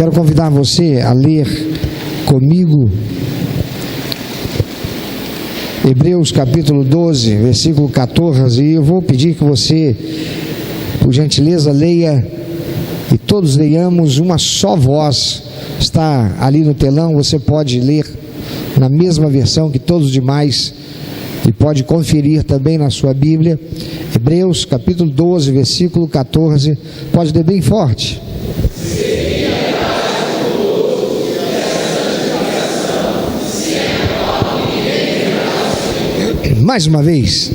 Quero convidar você a ler comigo Hebreus capítulo 12, versículo 14, e eu vou pedir que você, por gentileza, leia, e todos leiamos uma só voz. Está ali no telão, você pode ler na mesma versão que todos os demais, e pode conferir também na sua Bíblia. Hebreus capítulo 12, versículo 14, pode ler bem forte. Mais uma vez.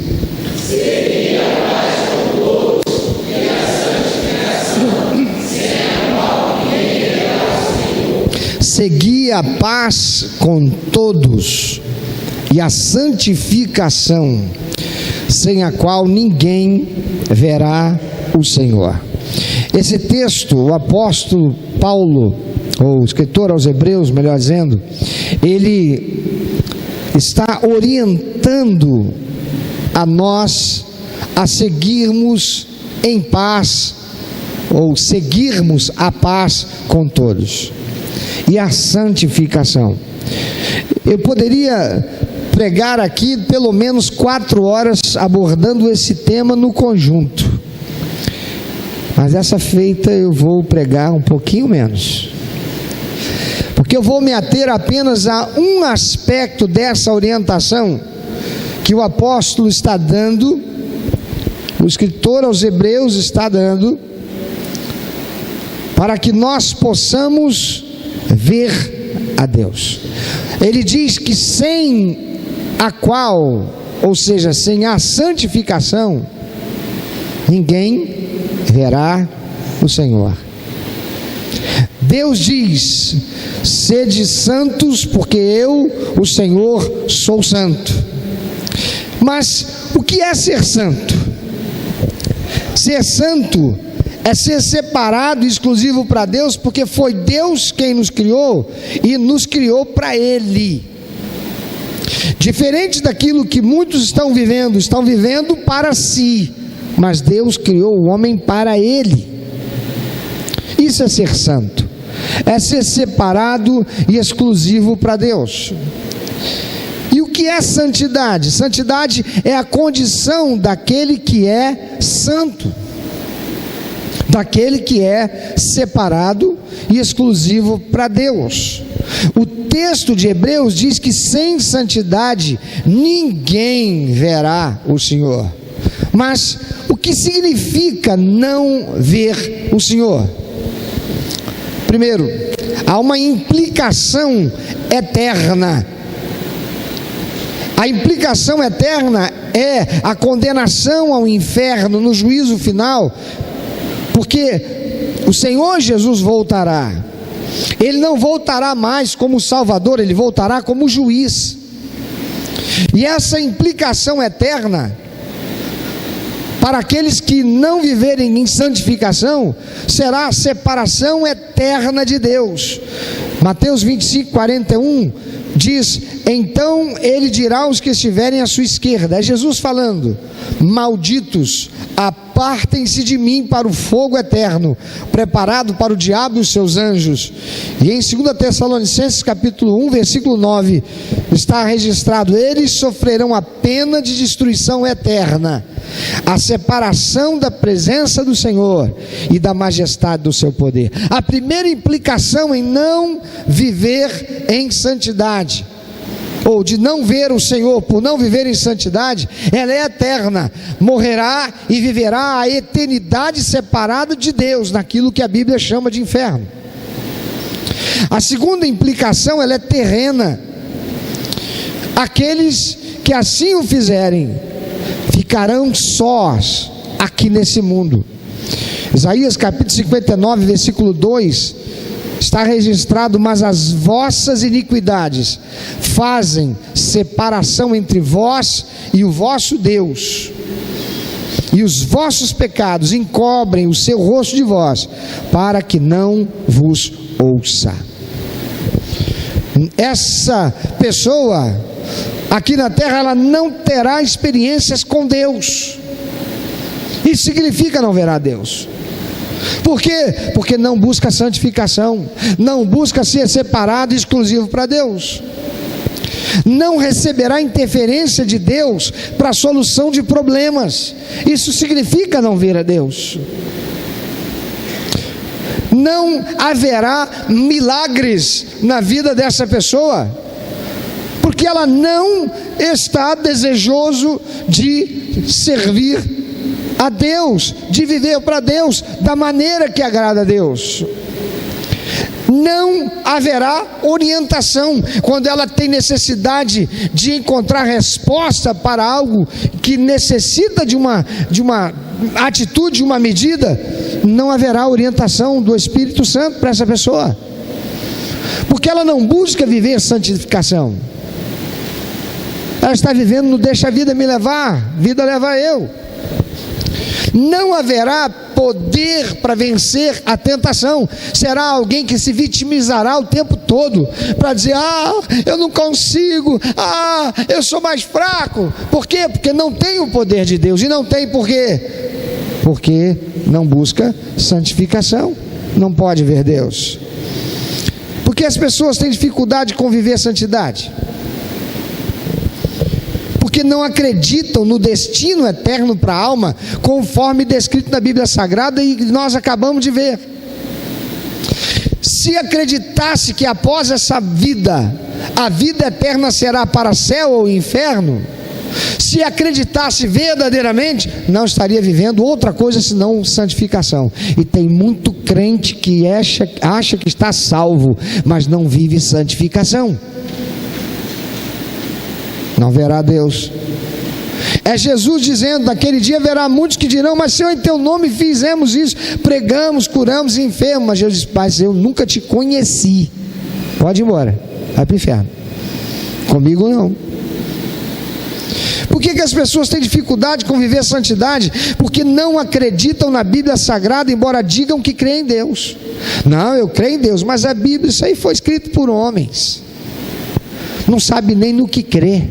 Segui a paz com todos e a santificação, sem a qual ninguém verá o Senhor. Esse texto, o apóstolo Paulo, ou o escritor aos Hebreus, melhor dizendo, ele está orientando a nós a seguirmos em paz, ou seguirmos a paz com todos, e a santificação. Eu poderia pregar aqui pelo menos 4 horas abordando esse tema no conjunto, mas essa feita eu vou pregar um pouquinho menos, porque eu vou me ater apenas a um aspecto dessa orientação que o apóstolo está dando, o escritor aos Hebreus está dando, para que nós possamos ver a Deus. Ele diz que sem a qual, ou seja, sem a santificação, ninguém verá o Senhor. Deus diz: sede santos, porque eu, o Senhor, sou santo. Mas o que é ser santo? Ser santo é ser separado e exclusivo para Deus, porque foi Deus quem nos criou e nos criou para Ele. Diferente daquilo que muitos estão vivendo para si, mas Deus criou o homem para Ele. Isso é ser santo, é ser separado e exclusivo para Deus. E o que é santidade? Santidade é a condição daquele que é santo, daquele que é separado e exclusivo para Deus. O texto de Hebreus diz que sem santidade ninguém verá o Senhor. Mas o que significa não ver o Senhor? Primeiro, há uma implicação eterna. A implicação eterna é a condenação ao inferno no juízo final, porque o Senhor Jesus voltará. Ele não voltará mais como Salvador, ele voltará como juiz. E essa implicação eterna, para aqueles que não viverem em santificação, será a separação eterna de Deus. Mateus 25, 41 diz: então ele dirá aos que estiverem à sua esquerda, é Jesus falando: malditos, apartem-se de mim para o fogo eterno, preparado para o diabo e os seus anjos. E em 2 Tessalonicenses capítulo 1, versículo 9, está registrado: eles sofrerão a pena de destruição eterna, a separação da presença do Senhor e da majestade do seu poder. A primeira implicação em não viver em santidade, ou de não ver o Senhor por não viver em santidade, ela é eterna, morrerá e viverá a eternidade separada de Deus, naquilo que a Bíblia chama de inferno. A segunda implicação, ela é terrena. Aqueles que assim o fizerem ficarão sós aqui nesse mundo. Isaías capítulo 59, versículo 2, está registrado: mas as vossas iniquidades fazem separação entre vós e o vosso Deus, e os vossos pecados encobrem o seu rosto de vós, para que não vos ouça. Essa pessoa aqui na terra, ela não terá experiências com Deus. Isso significa não verá Deus. Por quê? Porque não busca santificação, não busca ser separado e exclusivo para Deus. Não receberá interferência de Deus para a solução de problemas. Isso significa não ver a Deus. Não haverá milagres na vida dessa pessoa, porque ela não está desejoso de servir a Deus, de viver para Deus da maneira que agrada a Deus. Não haverá orientação quando ela tem necessidade de encontrar resposta para algo que necessita de uma atitude, de uma medida. Não haverá orientação do Espírito Santo para essa pessoa, porque ela não busca viver santificação. Ela está vivendo no deixa a vida me levar, vida leva eu. Não haverá poder para vencer a tentação. Será alguém que se vitimizará o tempo todo para dizer: eu não consigo, eu sou mais fraco. Por quê? Porque não tem o poder de Deus. E não tem por quê? Porque não busca santificação, não pode ver Deus. Porque as pessoas têm dificuldade de conviver a santidade? Porque não acreditam no destino eterno para a alma, conforme descrito na Bíblia Sagrada e nós acabamos de ver. Se acreditasse que após essa vida, a vida eterna será para céu ou inferno, se acreditasse verdadeiramente, não estaria vivendo outra coisa senão santificação. E tem muito crente que acha que está salvo, mas não vive santificação. Não verá Deus. É Jesus dizendo: naquele dia haverá muitos que dirão: mas Senhor, em teu nome fizemos isso, pregamos, curamos enfermos. Mas Jesus diz: mas eu nunca te conheci, pode ir embora, vai para o inferno, comigo não. Por que as pessoas têm dificuldade de conviver a santidade? Porque não acreditam na Bíblia Sagrada, embora digam que creem em Deus. Não, eu creio em Deus, mas a Bíblia, isso aí foi escrito por homens, não sabe nem no que crê.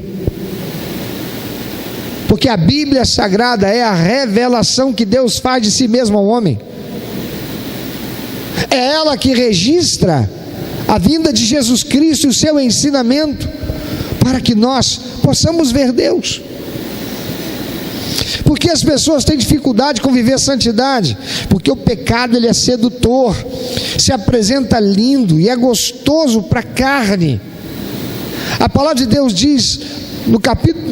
Porque a Bíblia Sagrada é a revelação que Deus faz de si mesmo ao homem. É ela que registra a vinda de Jesus Cristo e o seu ensinamento, para que nós possamos ver Deus. Porque as pessoas têm dificuldade de conviver a santidade? Porque o pecado, ele é sedutor, se apresenta lindo e é gostoso para a carne. A palavra de Deus diz no capítulo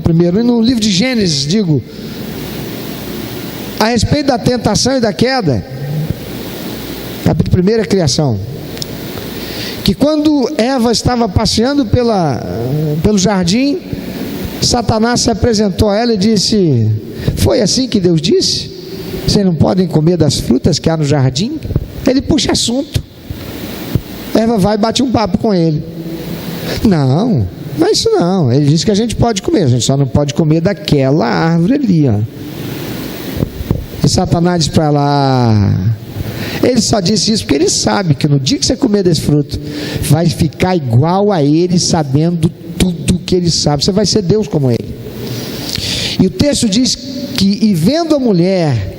1 e no livro de Gênesis, a respeito da tentação e da queda, capítulo 1 é a criação, que quando Eva estava passeando pelo jardim, Satanás se apresentou a ela e disse: foi assim que Deus disse? Vocês não podem comer das frutas que há no jardim? Ele puxa assunto. Eva vai e bate um papo com ele. Não é isso não. Ele disse que a gente pode comer, a gente só não pode comer daquela árvore ali, ó. E Satanás disse para ela: ele só disse isso porque ele sabe que no dia que você comer desse fruto, vai ficar igual a ele, sabendo tudo que ele sabe. Você vai ser Deus como ele. E o texto diz que, e vendo a mulher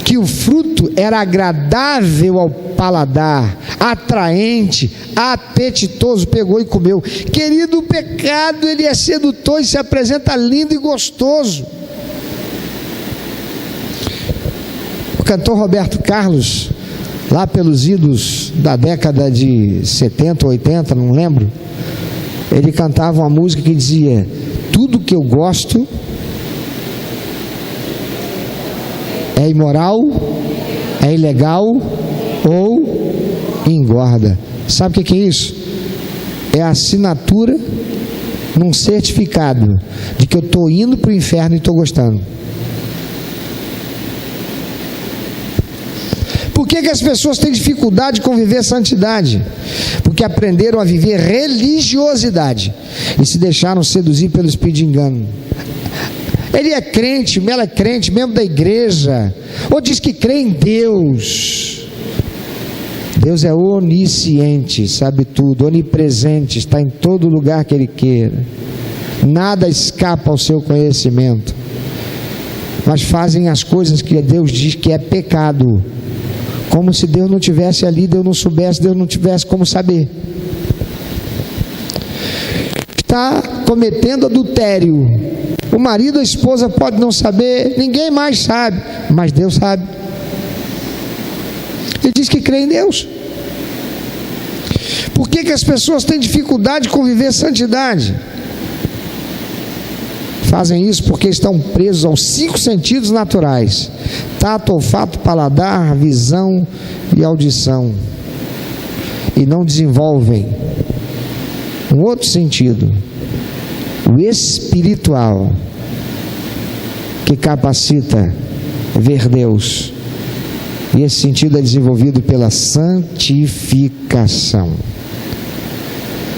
que o fruto era agradável ao paladar, atraente, apetitoso, pegou e comeu. Querido, o pecado, ele é sedutor e se apresenta lindo e gostoso. O cantor Roberto Carlos, lá pelos idos da década de 70, 80, não lembro, ele cantava uma música que dizia: tudo que eu gosto é imoral, é ilegal ou engorda. Sabe o que é isso? É a assinatura num certificado de que eu estou indo para o inferno e estou gostando. Por que as pessoas têm dificuldade de conviver a santidade? Porque aprenderam a viver religiosidade e se deixaram seduzir pelo espírito de engano. Ele é crente, ela é crente, membro da igreja, ou diz que crê em Deus. Deus é onisciente, sabe tudo, onipresente, está em todo lugar que Ele queira, nada escapa ao seu conhecimento. mas fazem as coisas que Deus diz que é pecado, como se Deus não tivesse ali, Deus não soubesse, Deus não tivesse como saber. Está cometendo adultério. O marido, a esposa pode não saber, ninguém mais sabe, mas Deus sabe. Ele diz que crê em Deus. Por que as pessoas têm dificuldade de conviver santidade? Fazem isso porque estão presos aos 5 sentidos naturais: tato, olfato, paladar, visão e audição, e não desenvolvem um outro sentido, o espiritual, que capacita ver Deus. E esse sentido é desenvolvido pela santificação.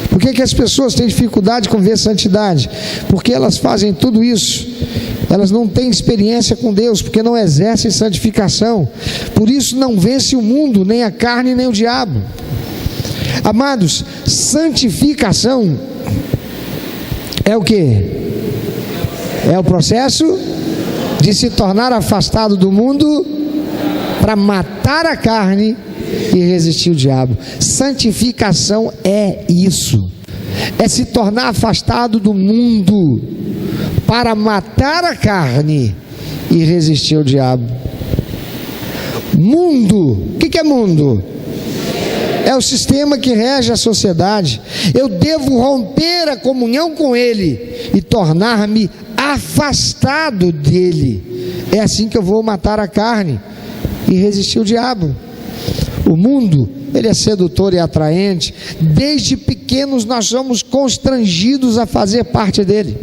Por que as pessoas têm dificuldade com ver santidade? Porque elas fazem tudo isso, elas não têm experiência com Deus, porque não exercem santificação. Por isso não vence o mundo, nem a carne, nem o diabo. Amados, santificação é o que? É o processo de se tornar afastado do mundo para matar a carne e resistir o diabo. Santificação é isso, é se tornar afastado do mundo para matar a carne e resistir o diabo. Mundo, o que é mundo? É o sistema que rege a sociedade. Eu devo romper a comunhão com ele e tornar-me afastado dele. É assim que eu vou matar a carne e resistir o diabo. O mundo, ele é sedutor e atraente. Desde pequenos nós somos constrangidos a fazer parte dele.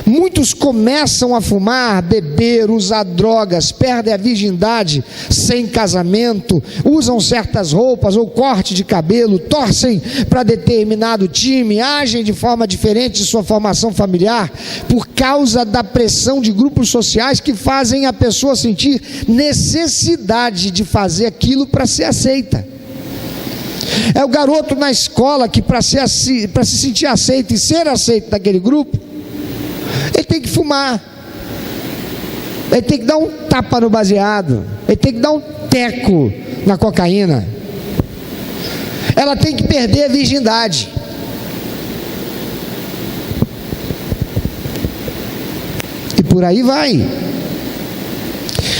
Muitos começam a fumar, beber, usar drogas, perdem a virgindade sem casamento, usam certas roupas ou corte de cabelo, torcem para determinado time, agem de forma diferente de sua formação familiar, por causa da pressão de grupos sociais que fazem a pessoa sentir necessidade de fazer aquilo para ser aceita. É o garoto na escola que para se sentir aceito e ser aceito naquele grupo, ele tem que fumar, ele tem que dar um tapa no baseado, ele tem que dar um teco na cocaína, ela tem que perder a virgindade. E por aí vai.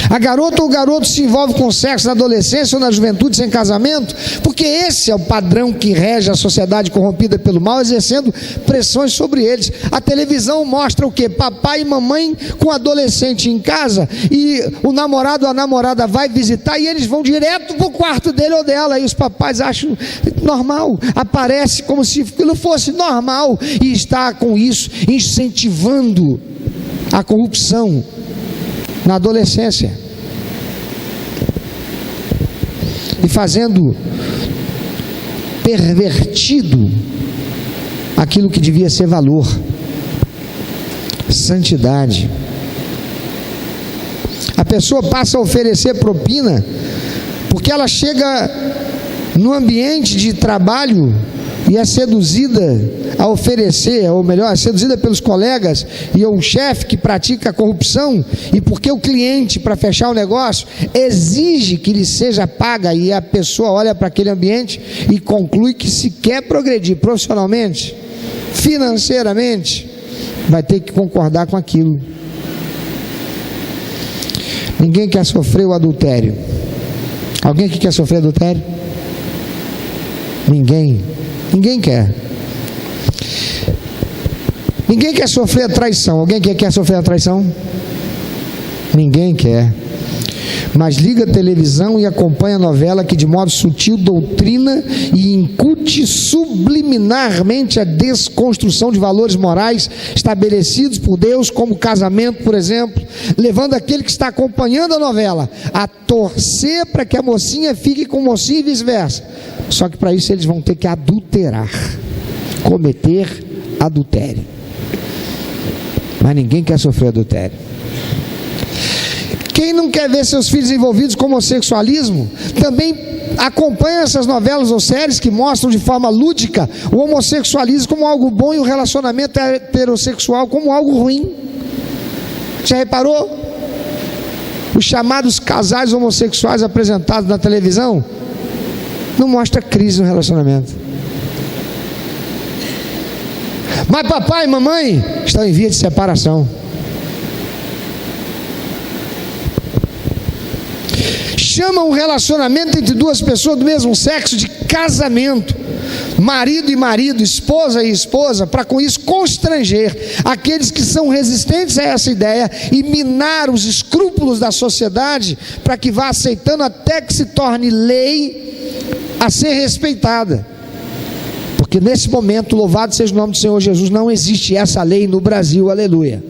A garota ou o garoto se envolve com sexo na adolescência ou na juventude sem casamento, porque esse é o padrão que rege a sociedade corrompida pelo mal, exercendo pressões sobre eles. A televisão mostra o quê? Papai e mamãe com adolescente em casa, e o namorado ou a namorada vai visitar e eles vão direto para o quarto dele ou dela, e os papais acham normal, aparece como se aquilo fosse normal, e está com isso incentivando a corrupção na adolescência e fazendo pervertido aquilo que devia ser valor, santidade. A pessoa passa a oferecer propina porque ela chega no ambiente de trabalho e é seduzida a oferecer, ou melhor, é seduzida pelos colegas e o chefe que pratica a corrupção, e porque o cliente, para fechar o negócio, exige que lhe seja paga, e a pessoa olha para aquele ambiente e conclui que se quer progredir profissionalmente, financeiramente, vai ter que concordar com aquilo. Ninguém quer sofrer o adultério. Alguém aqui quer sofrer adultério? Ninguém quer. Ninguém quer sofrer a traição. Alguém quer sofrer a traição? Ninguém quer. Mas liga a televisão e acompanha a novela que de modo sutil doutrina e incute subliminarmente a desconstrução de valores morais estabelecidos por Deus, como casamento, por exemplo, levando aquele que está acompanhando a novela a torcer para que a mocinha fique com o mocinho e vice-versa. Só que para isso eles vão ter que adulterar, cometer adultério. Mas ninguém quer sofrer adultério. Quem não quer ver seus filhos envolvidos com homossexualismo, também acompanha essas novelas ou séries que mostram de forma lúdica o homossexualismo como algo bom e o relacionamento heterossexual como algo ruim. Já reparou? Os chamados casais homossexuais apresentados na televisão não mostra crise no relacionamento. Mas papai e mamãe estão em via de separação. Chamam o relacionamento entre duas pessoas do mesmo sexo de casamento, marido e marido, esposa e esposa, para com isso constranger aqueles que são resistentes a essa ideia e minar os escrúpulos da sociedade para que vá aceitando até que se torne lei a ser respeitada. Porque nesse momento, louvado seja o nome do Senhor Jesus, não existe essa lei no Brasil, aleluia.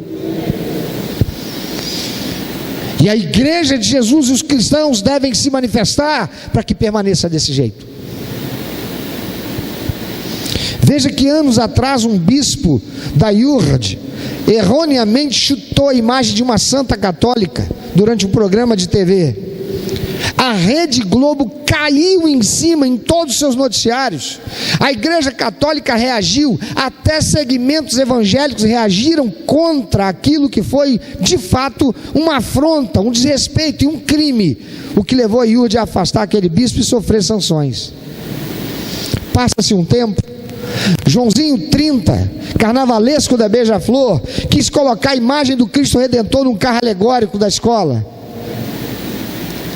E a igreja de Jesus e os cristãos devem se manifestar para que permaneça desse jeito. Veja que anos atrás um bispo da IURD erroneamente chutou a imagem de uma santa católica durante um programa de TV. A Rede Globo caiu em cima em todos os seus noticiários. A Igreja Católica reagiu, até segmentos evangélicos reagiram contra aquilo que foi de fato uma afronta, um desrespeito e um crime, o que levou a IURD a afastar aquele bispo e sofrer sanções. Passa-se um tempo, Joãozinho 30, carnavalesco da Beija-Flor, quis colocar a imagem do Cristo Redentor num carro alegórico da escola.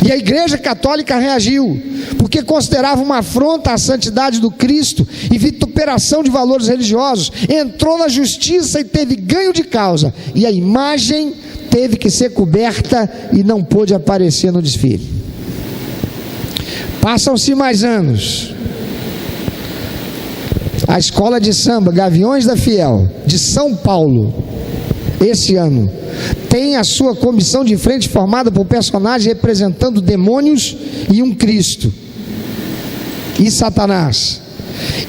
E a Igreja Católica reagiu, porque considerava uma afronta à santidade do Cristo e vituperação de valores religiosos. Entrou na justiça e teve ganho de causa, e a imagem teve que ser coberta e não pôde aparecer no desfile. Passam-se mais anos. A escola de samba Gaviões da Fiel, de São Paulo, esse ano, tem a sua comissão de frente formada por personagens representando demônios e um Cristo e Satanás.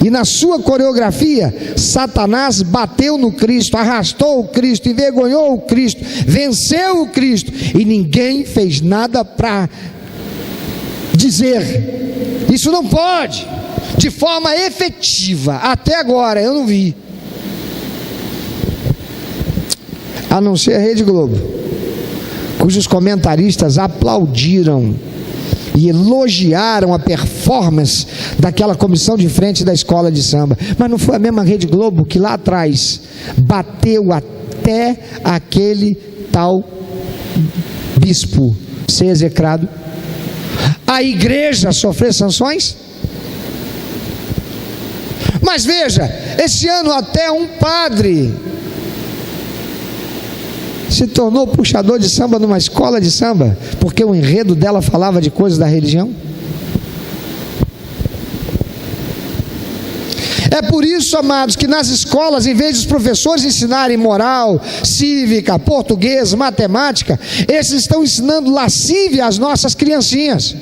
E na sua coreografia, Satanás bateu no Cristo, arrastou o Cristo, envergonhou o Cristo, venceu o Cristo, e ninguém fez nada para dizer: isso não pode, de forma efetiva. Até agora eu não vi, a não ser a Rede Globo, cujos comentaristas aplaudiram e elogiaram a performance daquela comissão de frente da escola de samba. Mas não foi a mesma Rede Globo que lá atrás bateu até aquele tal bispo ser execrado, a igreja sofrer sanções? Mas veja, esse ano até um padre se tornou puxador de samba numa escola de samba, porque o enredo dela falava de coisas da religião. É por isso, amados, que nas escolas, em vez dos professores ensinarem moral, cívica, português, matemática, esses estão ensinando lascívia às nossas criancinhas,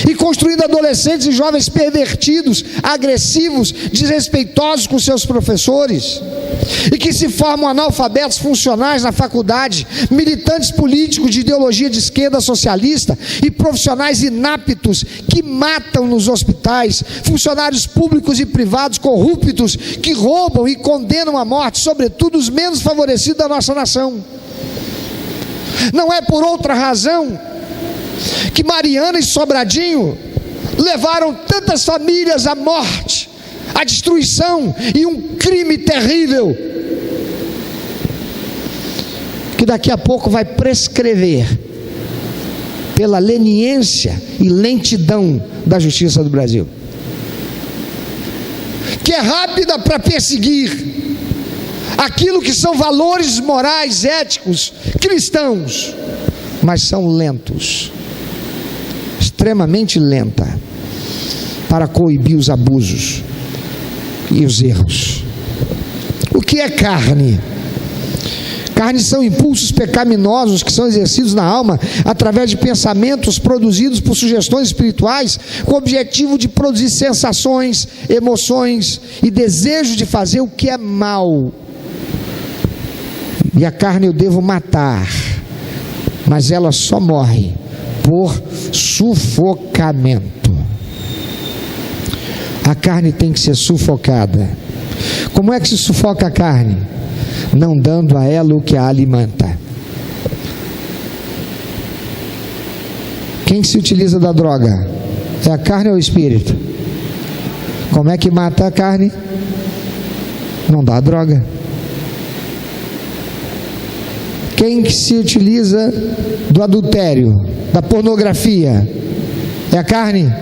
e construindo adolescentes e jovens pervertidos, agressivos, desrespeitosos com seus professores, e que se formam analfabetos funcionais na faculdade, militantes políticos de ideologia de esquerda socialista e profissionais inaptos que matam nos hospitais, funcionários públicos e privados corruptos que roubam e condenam à morte, sobretudo os menos favorecidos da nossa nação. Não é por outra razão que Mariana e Sobradinho levaram tantas famílias à morte, à destruição e um crime terrível, que daqui a pouco vai prescrever pela leniência e lentidão da justiça do Brasil, que é rápida para perseguir aquilo que são valores morais, éticos, cristãos, mas são lentos, extremamente lenta, para coibir os abusos e os erros. O que é carne? Carne são impulsos pecaminosos que são exercidos na alma através de pensamentos produzidos por sugestões espirituais, com o objetivo de produzir sensações, emoções e desejo de fazer o que é mal. E a carne eu devo matar, mas ela só morre por sufocamento. A carne tem que ser sufocada. Como é que se sufoca a carne? Não dando a ela o que a alimenta. Quem se utiliza da droga? É a carne ou o espírito? Como é que mata a carne? Não dá droga. Quem se utiliza do adultério, da pornografia? É a carne?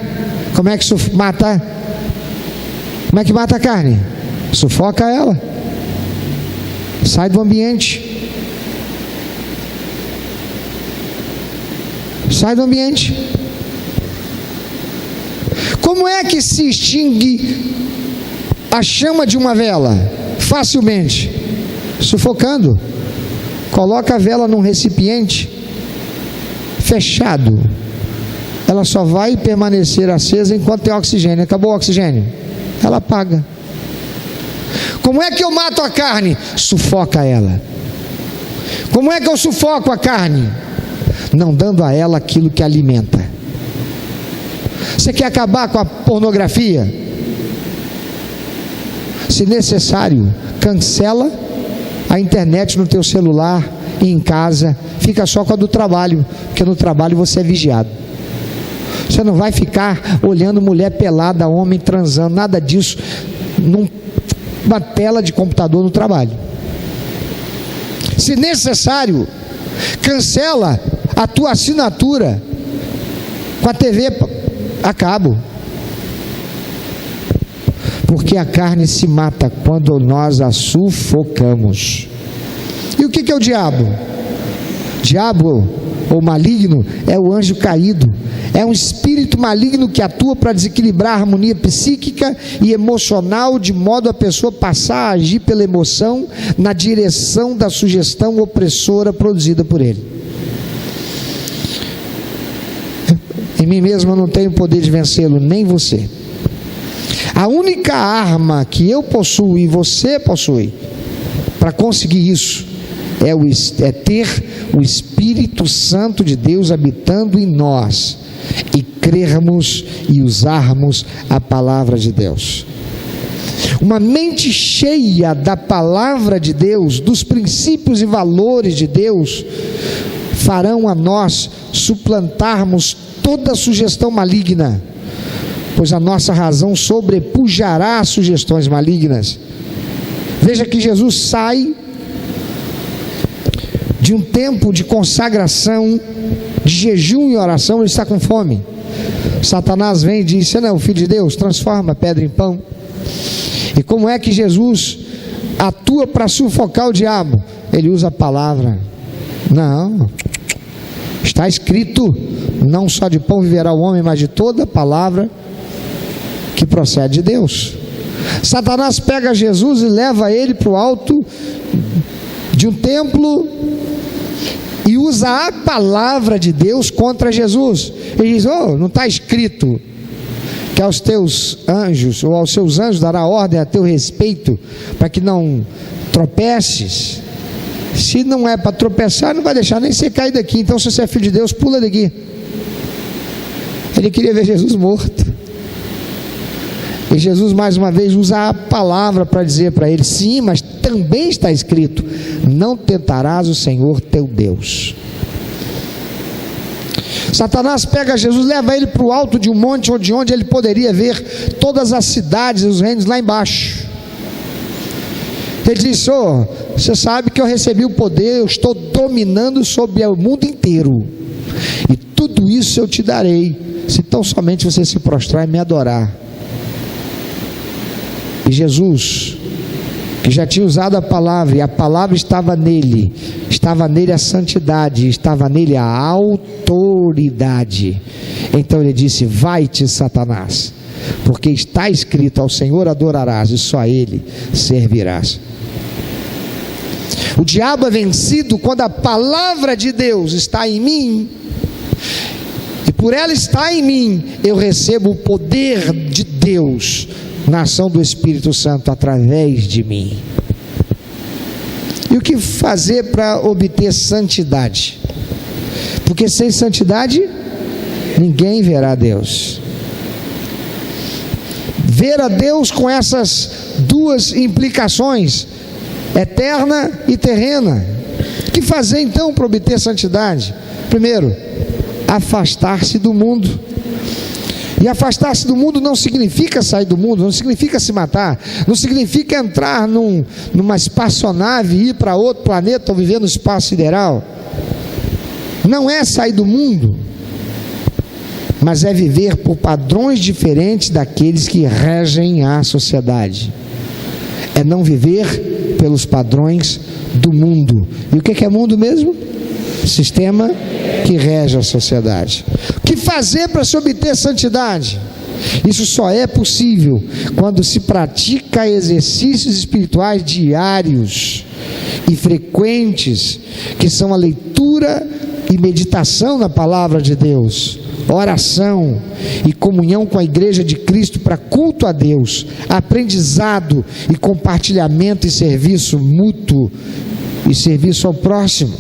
Como é que mata? Como é que mata a carne? Sufoca ela. Sai do ambiente. Sai do ambiente. Como é que se extingue a chama de uma vela? Facilmente. Sufocando. Coloca a vela num recipiente fechado. Ela só vai permanecer acesa enquanto tem oxigênio. Acabou o oxigênio, ela apaga. Como é que eu mato a carne? Sufoca ela. Como é que eu sufoco a carne? Não dando a ela aquilo que alimenta. Você quer acabar com a pornografia? Se necessário, cancela a internet no teu celular e em casa. Fica só com a do trabalho, porque no trabalho você é vigiado. Você não vai ficar olhando mulher pelada, homem transando, nada disso numa tela de computador no trabalho. Se necessário, cancela a tua assinatura com a TV a cabo. Porque a carne se mata quando nós a sufocamos. E o que é o diabo? Diabo ou maligno é o anjo caído. É um espírito maligno que atua para desequilibrar a harmonia psíquica e emocional, de modo a pessoa passar a agir pela emoção na direção da sugestão opressora produzida por ele. Em mim mesmo eu não tenho poder de vencê-lo, nem você. A única arma que eu possuo e você possui para conseguir isso é ter o Espírito Santo de Deus habitando em nós e crermos e usarmos a palavra de Deus. Uma mente cheia da palavra de Deus, dos princípios e valores de Deus, farão a nós suplantarmos toda sugestão maligna, pois a nossa razão sobrepujará as sugestões malignas. Veja que Jesus sai de um tempo de consagração, de jejum e oração. Ele está com fome. Satanás vem e diz: você não é o Filho de Deus? Transforma a pedra em pão. E como é que Jesus atua para sufocar o diabo? Ele usa a palavra. Não, está escrito: não só de pão viverá o homem, mas de toda palavra que procede de Deus. Satanás pega Jesus e leva ele para o alto de um templo e usa a palavra de Deus contra Jesus. Ele diz: não está escrito que aos teus anjos, ou aos seus anjos dará ordem a teu respeito, para que não tropeces? Se não é para tropeçar, não vai deixar nem você cair daqui. Então, se você é filho de Deus, pula daqui. Ele queria ver Jesus morto. E Jesus mais uma vez usa a palavra para dizer para ele: sim, mas também está escrito: não tentarás o Senhor teu Deus. Satanás pega Jesus, leva ele para o alto de um monte, onde ele poderia ver todas as cidades e os reinos lá embaixo. Ele diz: você sabe que eu recebi o poder, eu estou dominando sobre o mundo inteiro, e tudo isso eu te darei, se tão somente você se prostrar e me adorar. E Jesus, que já tinha usado a palavra, e a palavra estava nele a santidade, estava nele a autoridade. Então ele disse: vai-te, Satanás, porque está escrito: ao Senhor adorarás e só a ele servirás. O diabo é vencido quando a palavra de Deus está em mim, e por ela estar em mim, eu recebo o poder de Deus na ação do Espírito Santo através de mim. E o que fazer para obter santidade? Porque sem santidade ninguém verá a Deus. Ver a Deus com essas duas implicações, eterna e terrena. O que fazer então para obter santidade? Primeiro, afastar-se do mundo. E afastar-se do mundo não significa sair do mundo, não significa se matar, não significa entrar numa espaçonave e ir para outro planeta ou viver no espaço sideral. Não é sair do mundo, mas é viver por padrões diferentes daqueles que regem a sociedade. É não viver pelos padrões do mundo. E o que é mundo mesmo? Sistema que rege a sociedade. O que fazer para se obter santidade? Isso só é possível quando se pratica exercícios espirituais diários e frequentes, que são a leitura e meditação na palavra de Deus, oração e comunhão com a igreja de Cristo para culto a Deus, aprendizado e compartilhamento e serviço mútuo e serviço ao próximo.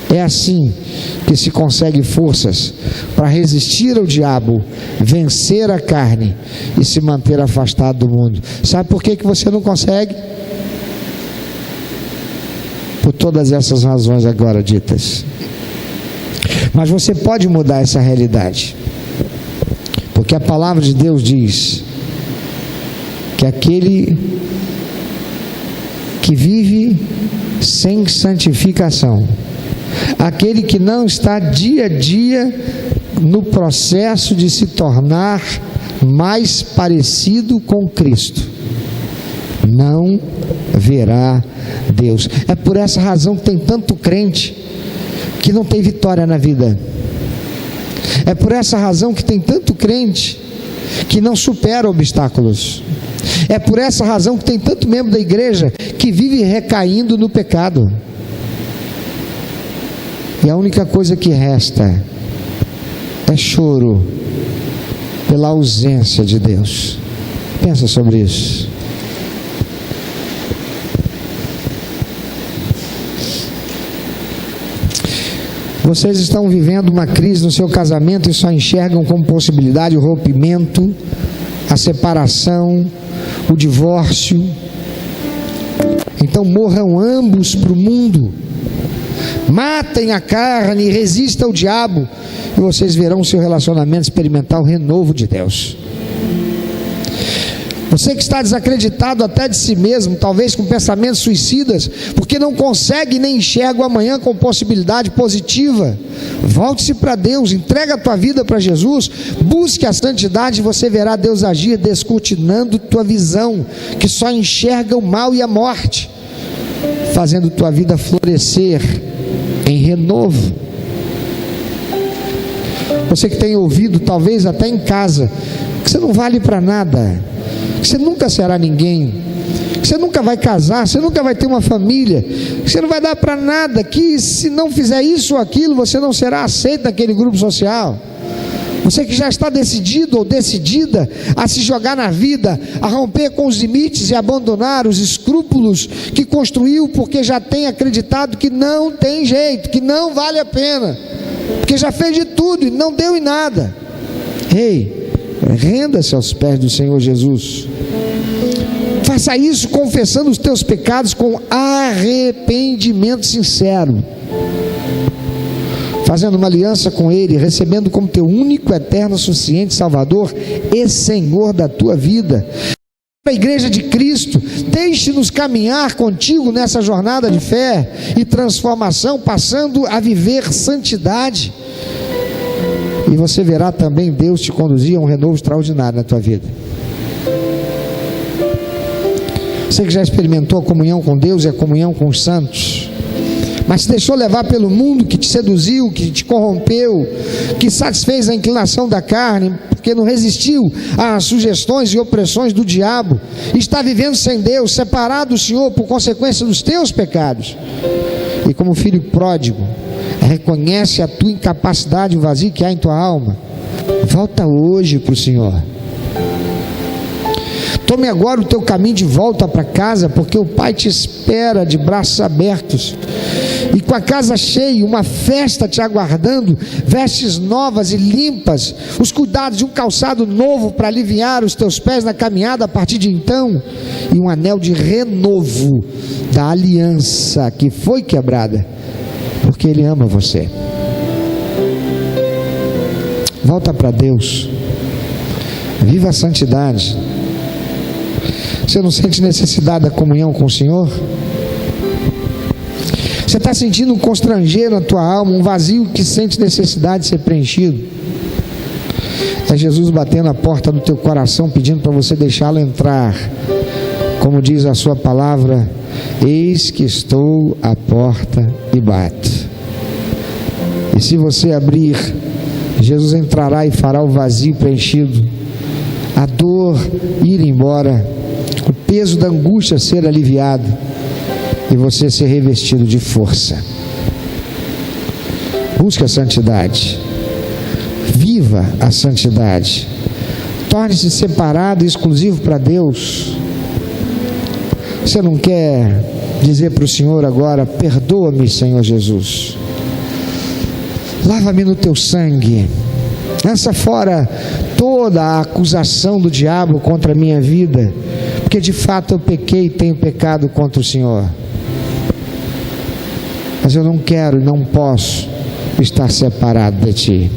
É assim que se consegue forças para resistir ao diabo, vencer a carne e se manter afastado do mundo. Sabe por que você não consegue? Por todas essas razões agora ditas. Mas você pode mudar essa realidade, porque a palavra de Deus diz que aquele que vive sem santificação, aquele que não está dia a dia no processo de se tornar mais parecido com Cristo, não verá Deus. É por essa razão que tem tanto crente que não tem vitória na vida. É por essa razão que tem tanto crente que não supera obstáculos. É por essa razão que tem tanto membro da igreja que vive recaindo no pecado. E a única coisa que resta é choro pela ausência de Deus. Pensa sobre isso. Vocês estão vivendo uma crise no seu casamento e só enxergam como possibilidade o rompimento, a separação, o divórcio. Então morram ambos para o mundo. Matem a carne e resistam ao diabo, e vocês verão o seu relacionamento experimentar o renovo de Deus. Você que está desacreditado até de si mesmo, talvez com pensamentos suicidas, porque não consegue nem enxerga o amanhã com possibilidade positiva, volte-se para Deus, entrega a tua vida para Jesus, busque a santidade e você verá Deus agir, descortinando tua visão, que só enxerga o mal e a morte, fazendo tua vida florescer em renovo. Você que tem ouvido, talvez até em casa, que você não vale para nada, que você nunca será ninguém, que você nunca vai casar, você nunca vai ter uma família, que você não vai dar para nada, que se não fizer isso ou aquilo, você não será aceito naquele grupo social. Você que já está decidido ou decidida a se jogar na vida, a romper com os limites e abandonar os escrúpulos que construiu, porque já tem acreditado que não tem jeito, que não vale a pena, porque já fez de tudo e não deu em nada. Ei, renda-se aos pés do Senhor Jesus. Faça isso confessando os teus pecados com arrependimento sincero, fazendo uma aliança com Ele, recebendo como teu único, eterno, suficiente Salvador e Senhor da tua vida. A igreja de Cristo, deixe-nos caminhar contigo nessa jornada de fé e transformação, passando a viver santidade, e você verá também Deus te conduzir a um renovo extraordinário na tua vida. Você que já experimentou a comunhão com Deus e a comunhão com os santos, mas se deixou levar pelo mundo que te seduziu, que te corrompeu, que satisfez a inclinação da carne, porque não resistiu às sugestões e opressões do diabo, e está vivendo sem Deus, separado do Senhor por consequência dos teus pecados, e como filho pródigo, reconhece a tua incapacidade e o vazio que há em tua alma, volta hoje para o Senhor. Tome agora o teu caminho de volta para casa, porque o Pai te espera de braços abertos, e com a casa cheia, uma festa te aguardando, vestes novas e limpas, os cuidados de um calçado novo para aliviar os teus pés na caminhada a partir de então, e um anel de renovo da aliança que foi quebrada, porque Ele ama você. Volta para Deus. Viva a santidade. Você não sente necessidade da comunhão com o Senhor? Você está sentindo um constranger na tua alma, um vazio que sente necessidade de ser preenchido? É Jesus batendo a porta do teu coração, pedindo para você deixá-lo entrar. Como diz a sua palavra: eis que estou à porta e bato. E se você abrir, Jesus entrará e fará o vazio preenchido, a dor ir embora, o peso da angústia ser aliviado e você ser revestido de força. Busque a santidade. Viva a santidade. Torne-se separado e exclusivo para Deus. Você não quer dizer para o Senhor agora: perdoa-me, Senhor Jesus, lava-me no teu sangue, lança fora toda a acusação do diabo contra a minha vida, porque de fato eu pequei e tenho pecado contra o Senhor, mas eu não quero e não posso estar separado de Ti.